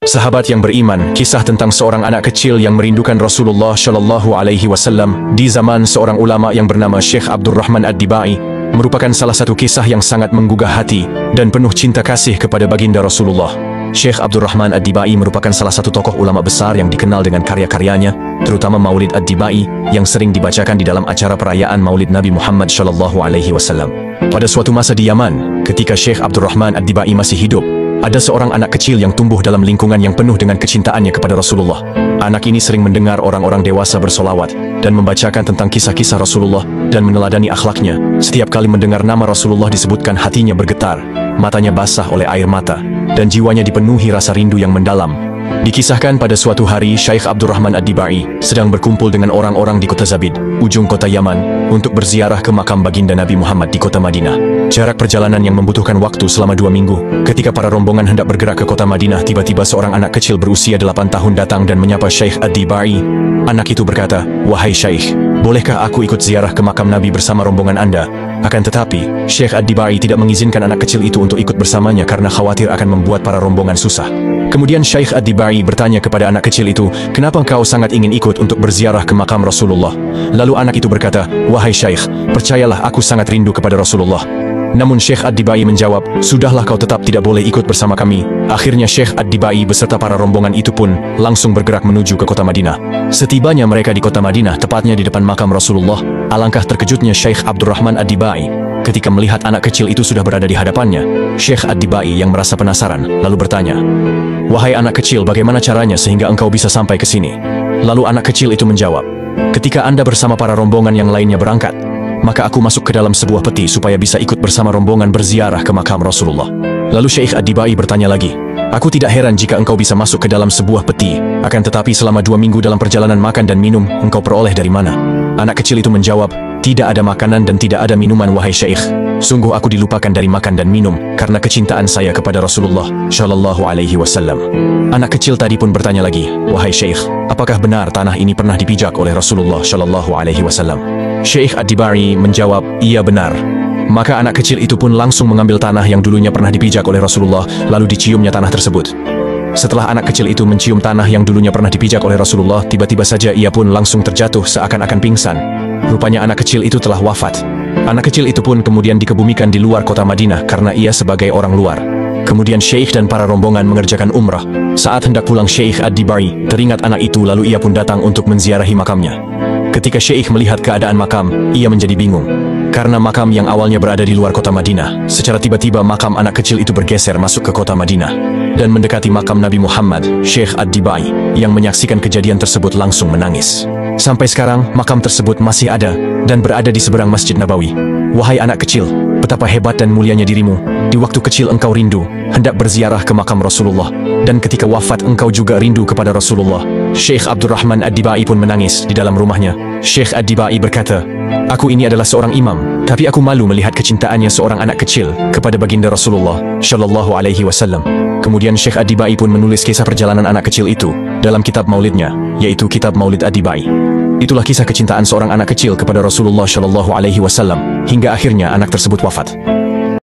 Sahabat yang beriman, kisah tentang seorang anak kecil yang merindukan Rasulullah Shallallahu Alaihi Wasallam di zaman seorang ulama yang bernama Syekh Abdurrahman Ad-Dibai merupakan salah satu kisah yang sangat menggugah hati dan penuh cinta kasih kepada baginda Rasulullah. Syekh Abdurrahman Ad-Dibai merupakan salah satu tokoh ulama besar yang dikenal dengan karya-karyanya, terutama Maulid Ad-Dibai yang sering dibacakan di dalam acara perayaan Maulid Nabi Muhammad Shallallahu Alaihi Wasallam. Pada suatu masa di Yaman, ketika Syekh Abdurrahman Ad-Dibai masih hidup, ada seorang anak kecil yang tumbuh dalam lingkungan yang penuh dengan kecintaannya kepada Rasulullah. Anak ini sering mendengar orang-orang dewasa bersolawat dan membacakan tentang kisah-kisah Rasulullah dan meneladani akhlaknya. Setiap kali mendengar nama Rasulullah disebutkan, hatinya bergetar, matanya basah oleh air mata, dan jiwanya dipenuhi rasa rindu yang mendalam. Dikisahkan pada suatu hari Syekh Abdurrahman Ad-Dibai sedang berkumpul dengan orang-orang di kota Zabid, ujung kota Yaman, untuk berziarah ke makam baginda Nabi Muhammad di kota Madinah. Jarak perjalanan yang membutuhkan waktu selama 2 minggu. Ketika para rombongan hendak bergerak ke kota Madinah, tiba-tiba seorang anak kecil berusia 8 tahun datang dan menyapa Syekh Ad-Dibai. Anak itu berkata, "Wahai Syekh, bolehkah aku ikut ziarah ke makam Nabi bersama rombongan Anda?" Akan tetapi, Syekh Ad-Dibai tidak mengizinkan anak kecil itu untuk ikut bersamanya karena khawatir akan membuat para rombongan susah. Kemudian Syekh Ad-Dibai bertanya kepada anak kecil itu, "Kenapa engkau sangat ingin ikut untuk berziarah ke makam Rasulullah?" Lalu anak itu berkata, "Wahai Syekh, percayalah aku sangat rindu kepada Rasulullah." Namun Syekh Ad-Dibai menjawab, "Sudahlah, kau tetap tidak boleh ikut bersama kami." Akhirnya Syekh Ad-Dibai beserta para rombongan itu pun langsung bergerak menuju ke kota Madinah. Setibanya mereka di kota Madinah, tepatnya di depan makam Rasulullah, alangkah terkejutnya Syekh Abdurrahman Ad-Dibai ketika melihat anak kecil itu sudah berada di hadapannya. Syekh Ad-Dibai yang merasa penasaran lalu bertanya, "Wahai anak kecil, bagaimana caranya sehingga engkau bisa sampai ke sini?" Lalu anak kecil itu menjawab, "Ketika Anda bersama para rombongan yang lainnya berangkat, maka aku masuk ke dalam sebuah peti supaya bisa ikut bersama rombongan berziarah ke makam Rasulullah." Lalu Syekh Ad-Dibai bertanya lagi, "Aku tidak heran jika engkau bisa masuk ke dalam sebuah peti, akan tetapi selama 2 minggu dalam perjalanan makan dan minum, engkau peroleh dari mana?" Anak kecil itu menjawab, "Tidak ada makanan dan tidak ada minuman, wahai Syekh. Sungguh aku dilupakan dari makan dan minum karena kecintaan saya kepada Rasulullah Shallallahu Alaihi Wasallam." Anak kecil tadi pun bertanya lagi, "Wahai Syekh, apakah benar tanah ini pernah dipijak oleh Rasulullah Shallallahu Alaihi Wasallam?" Syekh Ad-Dibai menjawab, "Iya benar." Maka anak kecil itu pun langsung mengambil tanah yang dulunya pernah dipijak oleh Rasulullah, lalu diciumnya tanah tersebut. Setelah anak kecil itu mencium tanah yang dulunya pernah dipijak oleh Rasulullah, tiba-tiba saja ia pun langsung terjatuh seakan-akan pingsan. Rupanya anak kecil itu telah wafat. Anak kecil itu pun kemudian dikebumikan di luar kota Madinah karena ia sebagai orang luar. Kemudian Syekh dan para rombongan mengerjakan umrah. Saat hendak pulang Syekh Ad-Dibai teringat anak itu, lalu ia pun datang untuk menziarahi makamnya. Ketika Syekh melihat keadaan makam, ia menjadi bingung. Karena makam yang awalnya berada di luar kota Madinah, secara tiba-tiba makam anak kecil itu bergeser masuk ke kota Madinah dan mendekati makam Nabi Muhammad. Syekh Ad-Dibai yang menyaksikan kejadian tersebut langsung menangis. Sampai sekarang, makam tersebut masih ada dan berada di seberang Masjid Nabawi. "Wahai anak kecil, betapa hebat dan mulianya dirimu. Di waktu kecil engkau rindu, hendak berziarah ke makam Rasulullah, dan ketika wafat engkau juga rindu kepada Rasulullah." Syekh Abdurrahman Ad-Dibai pun menangis di dalam rumahnya. Syekh Ad-Dibai berkata, "Aku ini adalah seorang imam, tapi aku malu melihat kecintaannya seorang anak kecil kepada baginda Rasulullah Shallallahu Alaihi Wasallam." Kemudian Syekh Ad-Dibai pun menulis kisah perjalanan anak kecil itu dalam kitab maulidnya, yaitu kitab Maulid Ad-Dibai. Itulah kisah kecintaan seorang anak kecil kepada Rasulullah Shallallahu Alaihi Wasallam hingga akhirnya anak tersebut wafat.